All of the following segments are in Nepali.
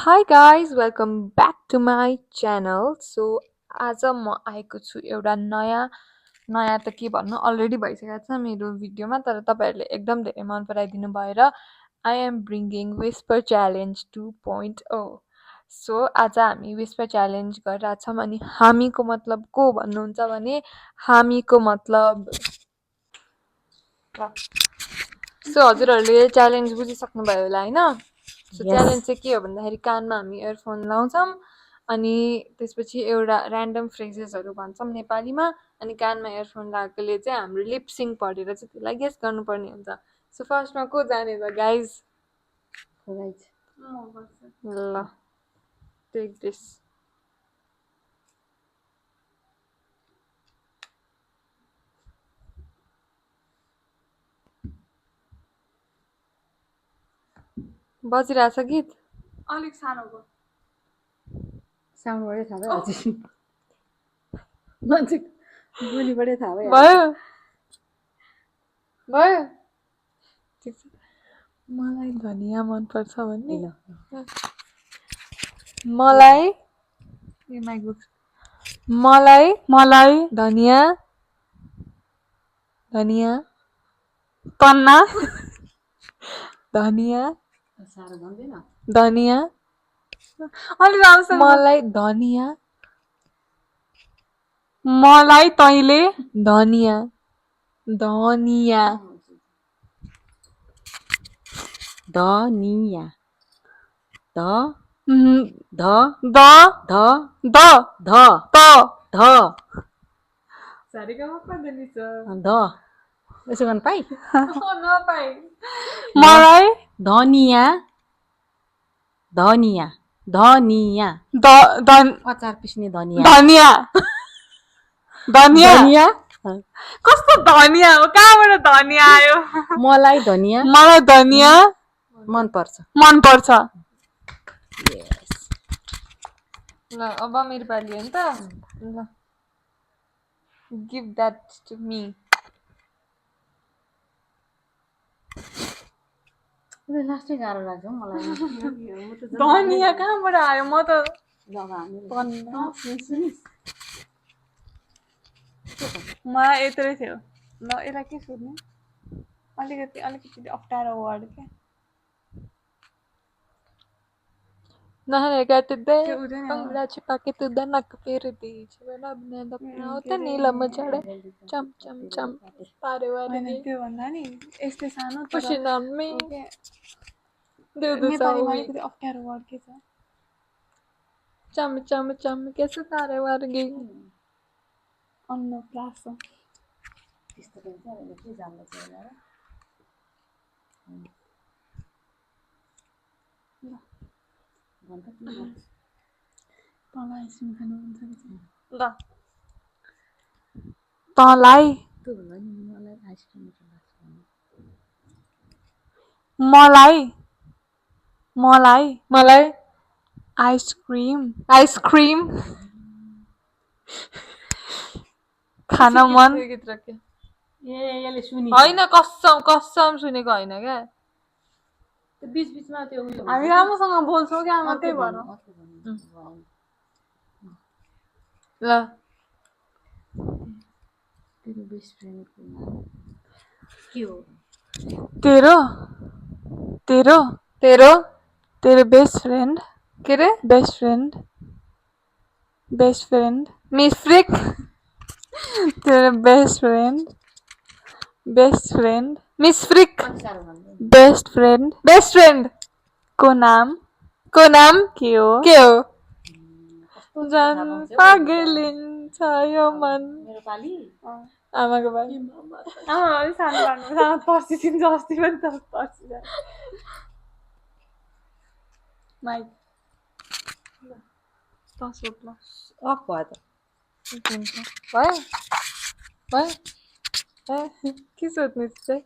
Hi guys, welcome back to my channel. So आज म आएको छु एउटा नयाँ नयाँ त के भन्नु अलरेडी भइसकेको छ मेरो भिडियोमा तर तपाईहरुले एकदम धेरै मन पराइदिनु भएर I am bringing Whisper Challenge 2.0. So आज हामी Whisper Challenge गरिरहेछौँ अनि हामीको मतलब को भन्नुहुन्छ भने हामीको मतलब सो हजुरहरूले च्यालेन्ज बुझिसक्नुभयो होला हैन सो च्यालेन्ज चाहिँ के हो भन्दाखेरि कानमा हामी इयरफोन लाउँछौँ अनि त्यसपछि एउटा र्यान्डम फ्रेजेसहरू भन्छौँ नेपालीमा अनि कानमा इयरफोन लगाएकोले चाहिँ हाम्रो लिपसिङ पढेर चाहिँ त्यसलाई गेस गर्नुपर्ने हुन्छ सो फर्स्टमा को जाने त गाइज ल टेक दिस बजिरहेछ गीत अलिक सानो भयो साउन्डबाटै थाहा भइहाल्छ मान्छे बोलीबाटै थाहा भयो भइहाल्छ भयो ठिक छ मलाई धनिया मनपर्छ भन्ने मलाई ए माइक बुक मलाई धनिया धनिया पन्ना धनिया साह्रो भन्दैन धनिया अलि राम्रोसँग मलाई धनिया मलाई तैले धनिया धनिया धनिया ध ध द ध द ध त ध सारेगामा पढ्दै छ ध यसो गर्न पाइ नपाए मलाई धनिया धनिया धनिया द अचार पिस्ने धनिया धनिया धनिया धनिया कस्तो धनिया हो कहाँबाट धनिया आयो मलाई धनिया मलाई धनिया मनपर्छ ल अब मेरो पाली हो नि त ल गिभ द्याट टु मी लास्टै गाह्रो लाग्छ मलाई धनिया कहाँबाट आयो म त मलाई यत्रै थियो ल यसलाई के सोध्ने अलिकति अप्ठ्यारो वर्ड क्या नहने काटिँदै अंगुरा छिपा के तू दनक फेर्दी छिबेला बना दपना होता नीलम चढे चम चम चम तारे वारे त्यो भन्दा नि यस्तै सानो पुसिनमे नेपालीमा अलिकति अप्ठ्यारो वर्ड के छ चम चम चम कैसे तारे वारे अन्नप्रास त्यस्तो पनि छ अहिले के जान्दैछ होला र तँलाई आइसक्रिम खानु मन छ ल तँलाई त्यो भन्दा नि मलाई आइसक्रिम मलाई आइसक्रिम खान मन यसले सुनि होइन कसम सुनेको होइन क्या बीच बीचमा त्यो हामी राम्रोसँग बोल्छौँ क्या मात्रै भएर ल तेरो बेस्ट फ्रेन्डको नाम के हो तेरो बेस्ट फ्रेन्ड के रे बेस्ट फ्रेन्ड मिफ्रिक तेरो बेस्ट फ्रेन्ड मिसफ्रिक बेस्ट फ्रेन्ड को नाम के हो जान पागलिन्छ यो मन मेरो पाली आमाको बाली आमा अलि सानो पार्नु पर्सिदिन्छ अस्ति पनि त पर्सि माइक सोध्ला अफ भयो त भयो के सोध्नु चाहिँ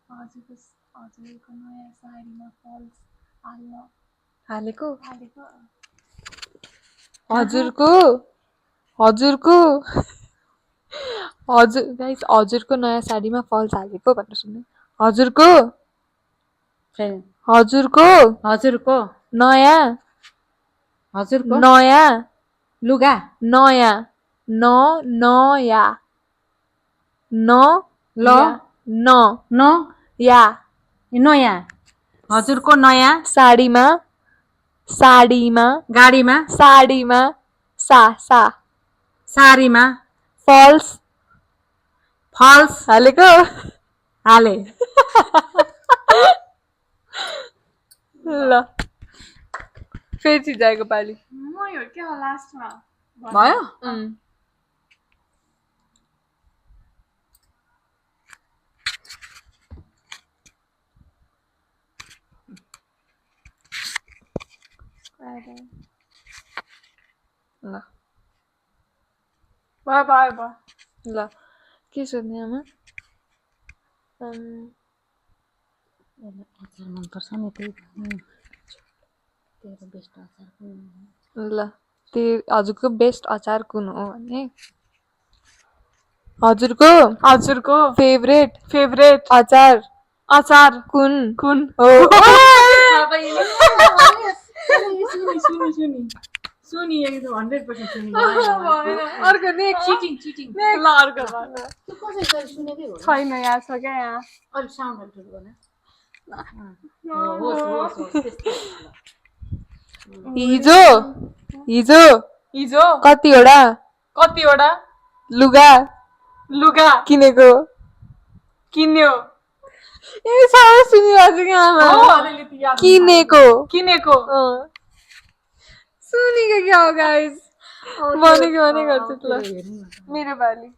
हजुरको नयाँ साडीमा फल्स हालेको हजुर गाइस हजुरको नयाँ साडीमा फल्स हालेको भनेर सुन्नु हजुरको फेरि हजुरको हजुरको नयाँ हजुरको नयाँ लुगा नयाँ नयाँ न ल न न या नयाँ हजुरको नयाँ साडीमा साडीमा गाडीमा साडीमा सा साडीमा फल्स फल्स हालेको हाले ल फेरि छिजाएको पालि म यो के हो लास्टमा भयो ल भयो भयो भयो ल के सोध्ने आमा अचार मनपर्छ नि त्यही तेरो बेस्ट अचार कुन हो? ल हजुरको बेस्ट अचार कुन हो भने हजुरको हजुरको फेभरेट फेभरेट अचार अचार कुन कुन हो सुनि एकदम 100% सुनि अर्को नेक्स्ट चिटिङ चिटिङ ल अर्को भयो तँ कसरी सुनेकै हो छैन यहाँ छ क्या यहाँ अलिक साउन्ड अलिक ठुलो गर्ने होस् होस् होस् त्यस्तै हिजो हिजो हिजो कतिवटा कतिवटा लुगा लुगा किनेको किन्यो ए साह्रै सुनिरहेको छु कि आमा अलिकति याद किनेको किनेको सुनेको क्या हो गाइस भनेको भने गर्छु ल मेरो बाली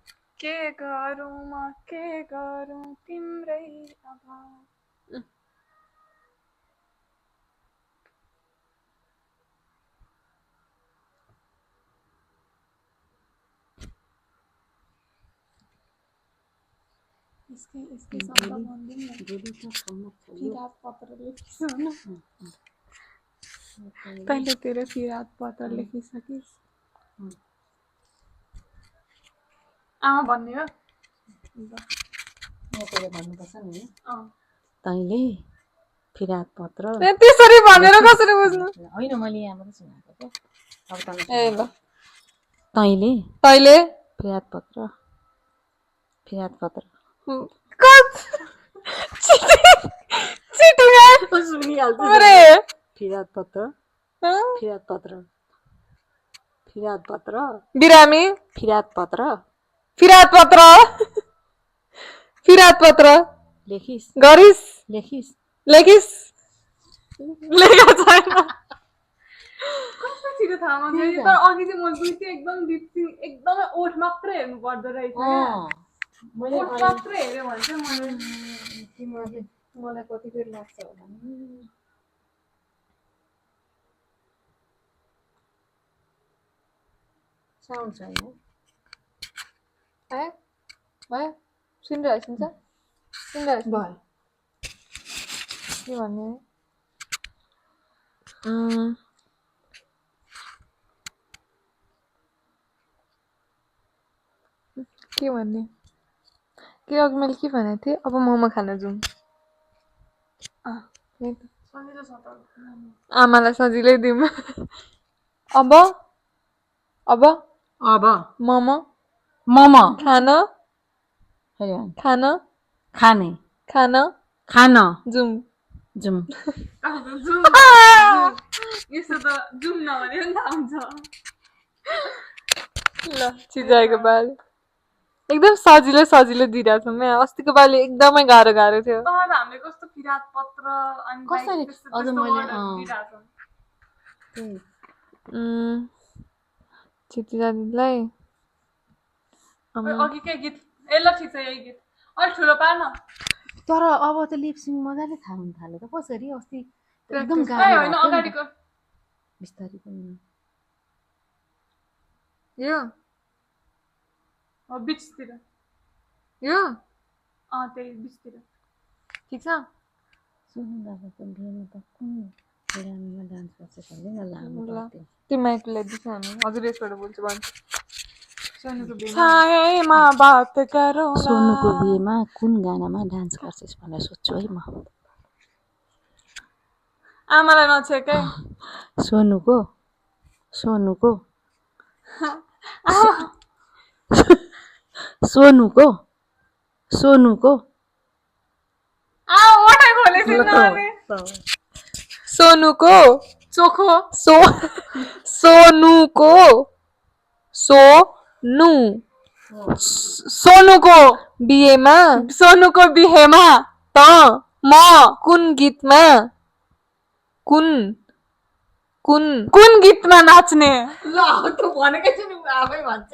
के गरौँ म के गरौँ तिम्रै अभाव यसकै शब्द भनिदिउँ न किरात पत्र लेखिस् न तैँले तेरो किरात पत्र लेखिसकिस् आमा भन्ने हो भन्नुपर्छ नि तैँले फिरात पत्र त्यसरी भनेर कसरी बुझ्नु होइन मैले यहाँबाट सुनाएको क्या अब ए ल तैँले तैँले फिरात पत्र सुनिहाल्छु फिरात पत्र फिरात पत्र फिरात पत्र बिरामी फिरात पत्र फिरात पत्र फिरात पत्र लेखिस् गरिस् लेखिस् लेखिस् लेखेको छैन कस्तो छिटो थाहा हुन्छ नि तर अघि चाहिँ म बुझ्थेँ एकदम डिप्सिङ एकदमै ओठ मात्रै हेर्नु पर्दो रहेछ क्या ओठ मात्रै हेऱ्यो भने चाहिँ मलाई कति बेर लाग्छ होला नि साउन्ड छैन है भयो सुनिरहेको छ सुनिरहेको भयो के भन्ने के भन्ने के अघि मैले के भनेको थिएँ अब मोमो खान जाउँ सजिलो छ त आमालाई सजिलै दिउँ अब अब अब मोमो मोमो खान खान खाने खान खान जाउँ जाउँ यस्तो त जाउँ नभने पनि थाहा हुन्छ ल छिजाएको बाली एकदम सजिलो सजिलो दिइरहेको छौँ क्या अस्तिको पालि एकदमै गाह्रो गाह्रो थियो तर हामीले कस्तो किरात पत्र अनि कसरी अझ मैले छिटिजा दिदीलाई अघि के गीत ए ल ठिक छ यही गीत अलिक ठुलो पार न तर अब त लिपसिङ मजाले थाहा हुन थाल्यो त कसरी अस्ति एकदम ए गाह्रो होइन अगाडिको बिस्तारै पनि यो बिचतिर यो त्यही बिचतिर ठिक छ सोनु दादाको बिहेमा त कुन बिरामीमा डान्स गर्छ भन्दै न लामो गर्थ्यो त्यो माइक ल्याइदिन्छ हामी हजुर यसबाट बोल्छु भन्छु सोनुको बिहेमा छायामा बात गरौँ सोनुको बिहेमा कुन गानामा डान्स गर्छस् भनेर सोध्छु है म आमालाई नछेकै सोनुको सोनुको सोनुको सोनुको ओठै खोलेछिन् नानी सोनुको चोखो सोनुको सोनुको बिहेमा सोनुको बिहेमा त म कुन गीतमा कुन कुन कुन गीतमा नाच्ने ल त भनेकै छु नि आफै भन्छ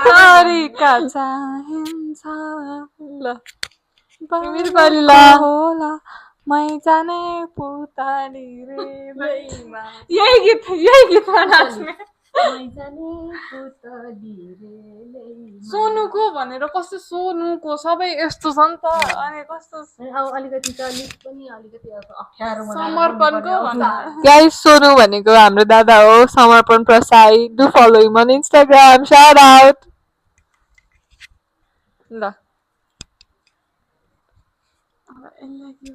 तरिका चाहिन्छ ल मेरो पाली ल होला मै जाने पुतारी रे यही गीतमा नाच्ने सोनुको भनेर कस्तो सोनुको सबै यस्तो छ नि त अनि कस्तो अब अलिकति त लिस्ट पनि अलिकति अप्ठ्यारो समर्पणको भन्नु गाइस सोनु भनेको हाम्रो दादा हो Samarpan Prasai do follow him on Instagram shout out ल यसलाई के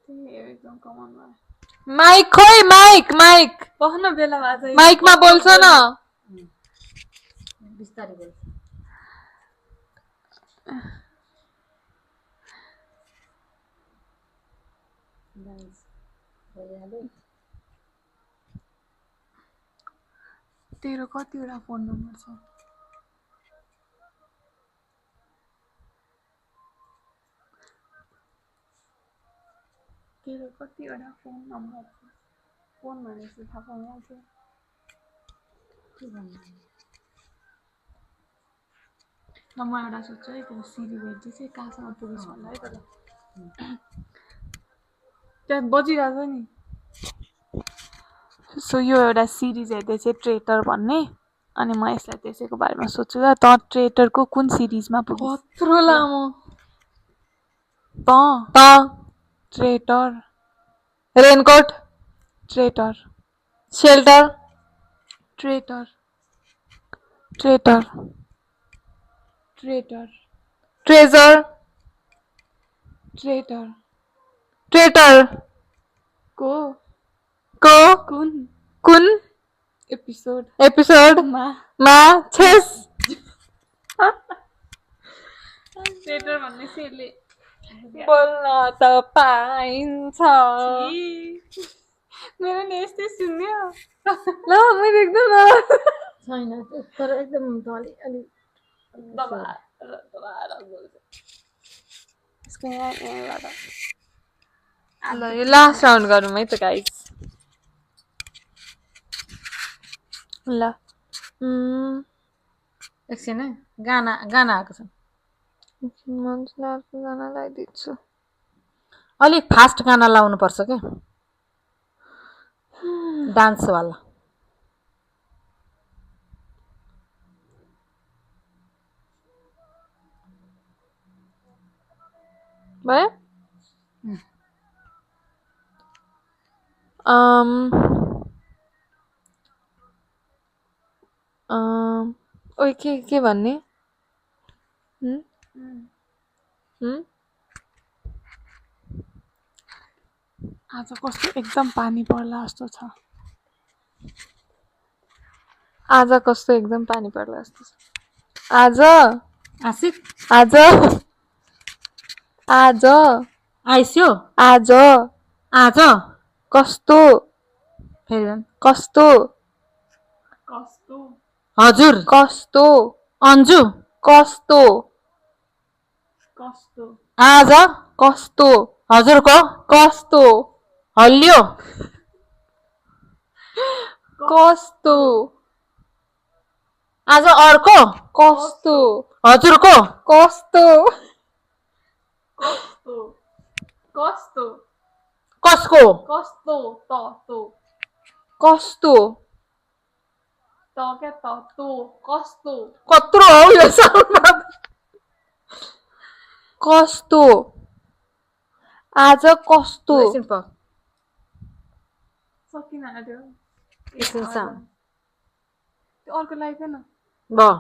भन्ने एकदम कमन भयो माइक खोइ माइक कखन बेला भएको माइकमा बोल्छ न बिस्तारै बोल्छ डान्स भइहाल्यो तेरो कतिवटा फोन नम्बर छ तेरो कतिवटा फोन नम्बर छ फोन भनेपछि थाहा पाउनुहुन्छ के भन्नु ल म एउटा सोध्छु है त्यो सिरी भेट्दै चाहिँ कहाँसम्म पुगिस् भन्दा है त त्यहाँ बजिरहेको नि सो यो एउटा सिरिज हेर्दै चाहिँ ट्रेटर भन्ने अनि म यसलाई त्यसैको बारेमा सोध्छु त ट्रेटरको कुन सिरिजमा पुग्यो कत्रो लामो त त traitor raincoat traitor shelter traitor traitor traitor treasure traitor traitor को को कुन कुन एपिसोड मा छेस ट्रेटर भन्ने सेले बोल्न त पाइन्छ मेरो नि यस्तै सुन्यो ल मैले एकदम छैन तर एकदम अलि यसको यहाँबाट ल यो लास्ट राउन्ड गरौँ है त गाइस ल एकछिन है गाना आएको छ गाना लगाइदिन्छु अलिक फास्ट गाना लाउनु पर्छ क्या डान्सवाला भयो ओइ के भन्ने आज कस्तो एकदम पानी पर्ला जस्तो छ आज कस्तो एकदम पानी पर्ला जस्तो छ आज आशिक आज आज आइस्यो आज आज कस्तो फेरि भन्। कस्तो कस्तो हजुर कस्तो अन्जु कस्तो कस्तो आज कस्तो हजुरको कस्तो हल्लियो कस्तो आज अर्को कस्तो हजुरको कस्तो कस्तो कस्तो कसको कस्तो त कस्तो त क्या त तो कस्तो कत्रो हो यो साउन्डमा कस्तो आज कस्तो Listen for. सकिन आँट्यो Listen sound. त्यो अर्को लगाइदेन Bo.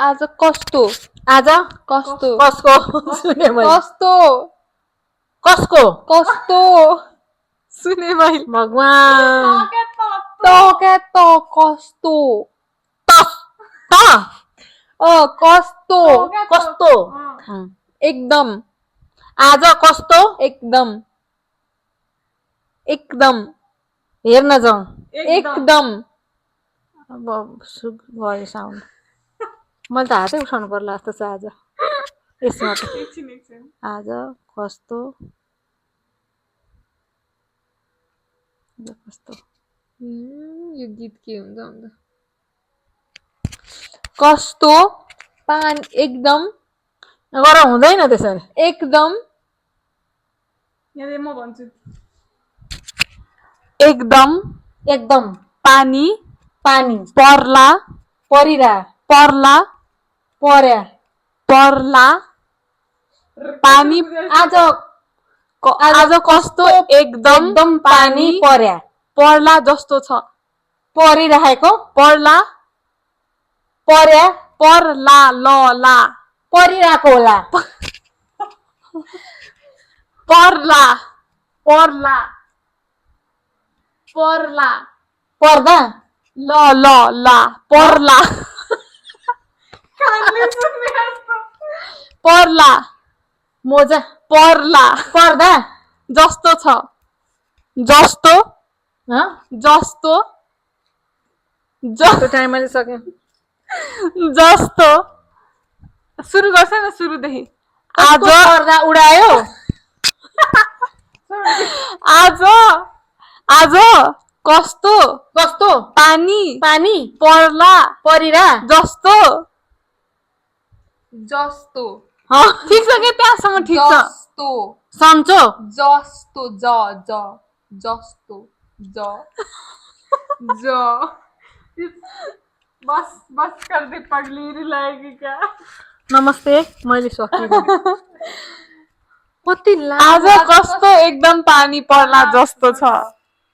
आज कस्तो आज कस्तो कसको सुने मैले कस्तो कसको कस्तो सुने मैले भगवान त क्या त कस्तो त कस्तो कस्तो एकदम आज कस्तो एकदम एकदम हेर्न जाउँ एकदम अब सुक भयो साउन्ड मैले त हातै उठाउनु पर्ला जस्तो छ आज यसमा त एकछिन आज कस्तो आज कस्तो यो गीत के हुन्छ भन्दा कस्तो पानी एकदम गर हुँदैन त्यसरी एकदम यहाँ म भन्छु एकदम एकदम पानी पानी पर्ला परिरा पर्ला पर्या पर्ला पानी आज आज कस्तो एकदम एकदम पानी पर्या पर्ला जस्तो छ परिराखेको पर्ला पर्या पर्ला ल ला परिरहेको होला पर्ला पर्ला पर्ला पर्दा ल ल ला पर्ला पर्ला मोजा पर्ला पर्दा जस्तो छ जस्तो हँ जस्तो त्यो टाइम मैले सकेँ जस्तो सुरु गर्छ न सुरुदेखि आज पर्दा उडायो आज आज कस्तो कस्तो पानी पानी पर्ला परिरा जस्तो जस्तो ठिक छ के त्यहाँसम्म ठिक छ जस्तो सन्चो जस्तो ज ज जस्तो ज ज बस बस कर दे पगली लाएगी क्या नमस्ते मैले सकिनँ कति आज कस्तो एकदम पानी पर्ला जस्तो छ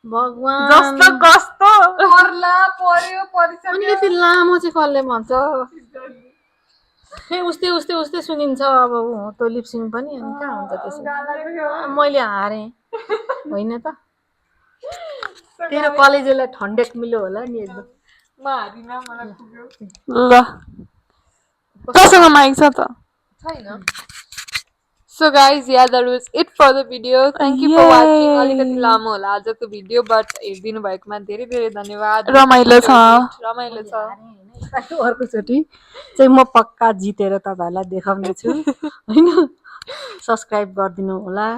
भगवान जस्तो कस्तो पर्ला पर्यो परिसक्यो अनि यति लामो चाहिँ कसले भन्छ उस्तै उस्तै उस्तै सुनिन्छ अब त्यो लिपसिङ पनि अनि कहाँ हुन्छ त्यसो मैले हारेँ होइन त तेरो कलेजलाई ठन्डेक मिल्यो होला नि एकदम म हारिन मलाई पुग्यो ल कसँग माइक छ त छैन So guys, yeah, that was it for the video. Thank you for watching. अलिकति लामो होला आजको भिडियो बट हेरिदिनु भएकोमा धेरै धेरै धन्यवाद रमाइलो छ अर्कोचोटि चाहिँ म पक्का जितेर तपाईँहरूलाई देखाउने छु होइन सब्सक्राइब गरिदिनु होला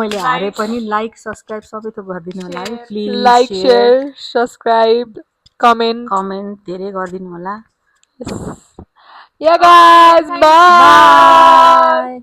मैले हारे पनि लाइक सब्सक्राइब सबै थोक गरिदिनु होला है please like share subscribe comment धेरै गरिदिनु होला Yeah guys, bye.